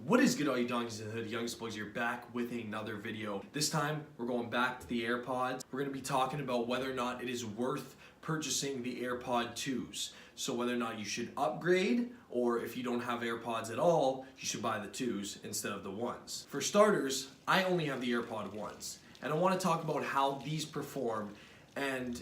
What is good, all you donkeys in the hood? Youngest Boys here, back with another video. This time we're going back to the AirPods. We're going to be talking about whether or not it is worth purchasing the AirPod 2s. So whether or not you should upgrade, or if you don't have AirPods at all, you should buy the 2s instead of the 1s. For starters, I only have the AirPod 1s, and I want to talk about how these perform and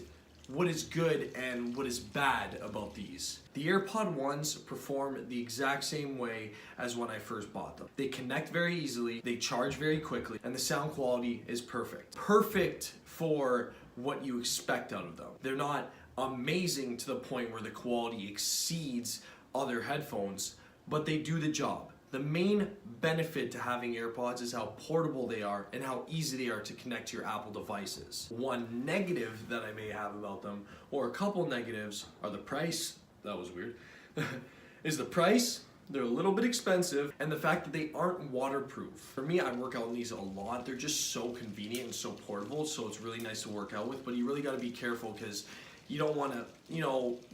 what is good and what is bad about these. The AirPod 1s perform the exact same way as when I first bought them. They connect very easily, they charge very quickly, and the sound quality is perfect. Perfect for what you expect out of them. They're not amazing to the point where the quality exceeds other headphones, but they do the job. The main benefit to having AirPods is how portable they are and how easy they are to connect to your Apple devices. One negative that I may have about them, or a couple negatives, are the price. That was weird. Is the price. They're a little bit expensive, and the fact that they aren't waterproof. For me, I work out in these a lot. They're just so convenient and so portable, so it's really nice to work out with, but you really gotta be careful because you don't want to,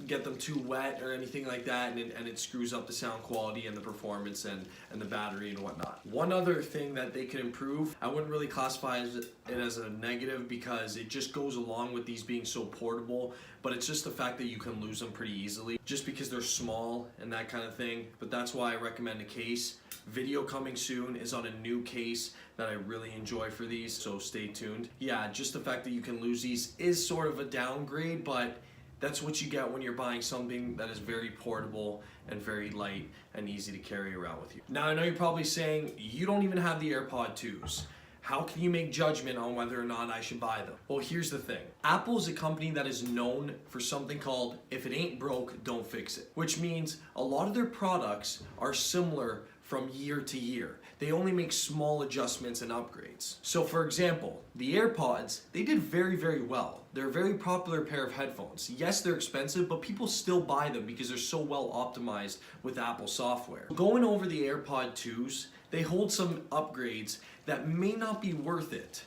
get them too wet or anything like that, and it screws up the sound quality and the performance and the battery and whatnot. One other thing that they can improve, I wouldn't really classify it as a negative because it just goes along with these being so portable, but it's just the fact that you can lose them pretty easily just because they're small and that kind of thing. But that's why I recommend a case. Video coming soon is on a new case that I really enjoy for these, so stay tuned. Yeah, just the fact that you can lose these is sort of a downgrade, but that's what you get when you're buying something that is very portable and very light and easy to carry around with you. Now, I know you're probably saying, you don't even have the AirPod 2s. How can you make judgment on whether or not I should buy them? Well, here's the thing. Apple is a company that is known for something called, if it ain't broke, don't fix it. Which means a lot of their products are similar from year to year. They only make small adjustments and upgrades. So for example, the AirPods, they did very, very well. They're a very popular pair of headphones. Yes, they're expensive, but people still buy them because they're so well optimized with Apple software. Going over the AirPod 2s, they hold some upgrades that may not be worth it.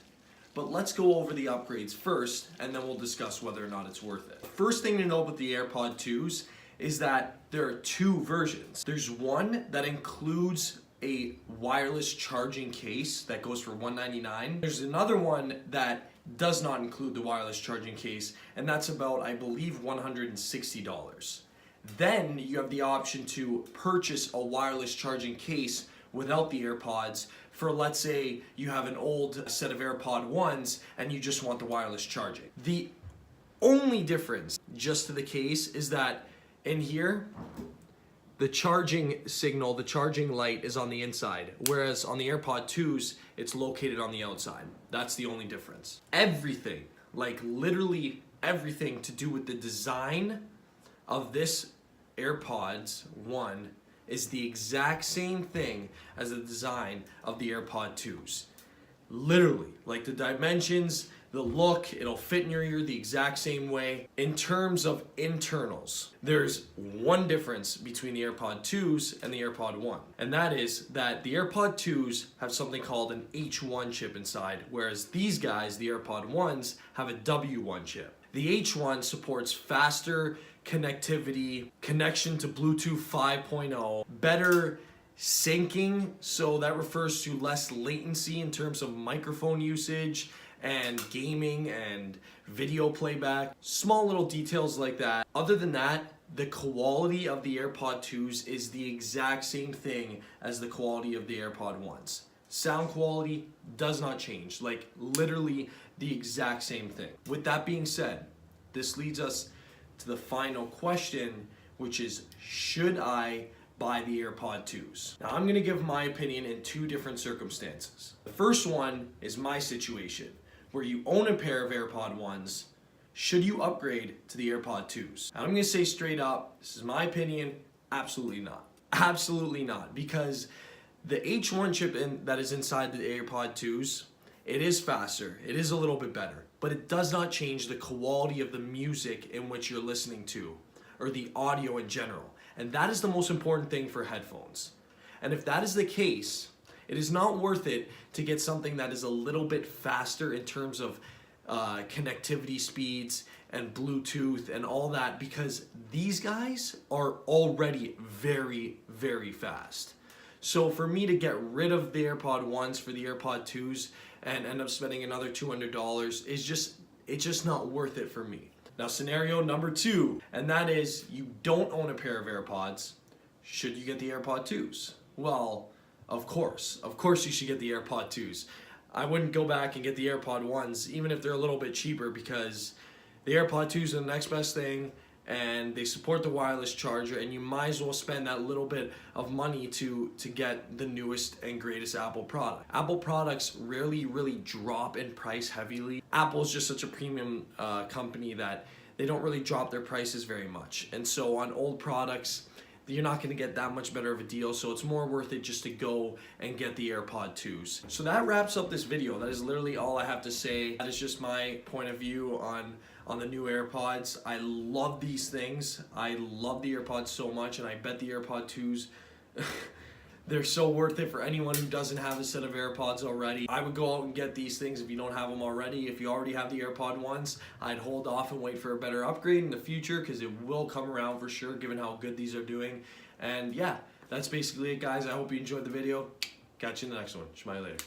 But let's go over the upgrades first, and then we'll discuss whether or not it's worth it. First thing to know about the AirPod 2s is that there are two versions. There's one that includes a wireless charging case that goes for $199. There's another one that does not include the wireless charging case, and that's about, I believe, $160. Then you have the option to purchase a wireless charging case without the AirPods for, let's say, you have an old set of AirPod 1s and you just want the wireless charging. The only difference just to the case is that in here, the charging signal, the charging light is on the inside, whereas on the AirPod 2s, it's located on the outside. That's the only difference. Everything, like literally everything to do with the design of this AirPods 1 is the exact same thing as the design of the AirPod 2s. Literally, like the dimensions, the look, it'll fit in your ear the exact same way. In terms of internals, there's one difference between the AirPod 2s and the AirPod 1. And that is that the AirPod 2s have something called an H1 chip inside, whereas these guys, the AirPod 1s, have a W1 chip. The H1 supports faster connectivity, connection to Bluetooth 5.0, better syncing, so that refers to less latency in terms of microphone usage and gaming and video playback, small little details like that. Other than that, the quality of the AirPod 2s is the exact same thing as the quality of the AirPod 1s. Sound quality does not change, like literally the exact same thing. With that being said, this leads us to the final question, which is, should I buy the AirPod 2s? Now, I'm gonna give my opinion in two different circumstances. The first one is my situation, where you own a pair of AirPod 1s. Should you upgrade to the AirPod 2s? Now, I'm gonna say straight up, this is my opinion, absolutely not. Absolutely not, because the H1 chip that is inside the AirPod 2s, it is faster, it is a little bit better, but it does not change the quality of the music in which you're listening to, or the audio in general. And that is the most important thing for headphones. And if that is the case, it is not worth it to get something that is a little bit faster in terms of connectivity speeds and Bluetooth and all that, because these guys are already very, very fast. So for me to get rid of the AirPod 1s for the AirPod 2s and end up spending another $200 it's just not worth it for me. Now scenario number 2, and that is you don't own a pair of AirPods. Should you get the AirPod 2s? Well, of course you should get the AirPod 2s. I wouldn't go back and get the AirPod 1s even if they're a little bit cheaper, because the AirPod 2s are the next best thing and they support the wireless charger, and you might as well spend that little bit of money to get the newest and greatest Apple product. Apple products rarely really drop in price heavily. Apple's just such a premium company that they don't really drop their prices very much, and so on old products you're not going to get that much better of a deal, so it's more worth it just to go and get the AirPod 2s. So that wraps up this video. That is literally all I have to say. That is just my point of view on the new AirPods. I love these things. I love the AirPods so much, and I bet the AirPod 2s they're so worth it for anyone who doesn't have a set of AirPods already. I would go out and get these things if you don't have them already. If you already have the AirPod 1s, I'd hold off and wait for a better upgrade in the future, because it will come around for sure given how good these are doing. And yeah, that's basically it, guys. I hope you enjoyed the video. Catch you in the next one. Smile later.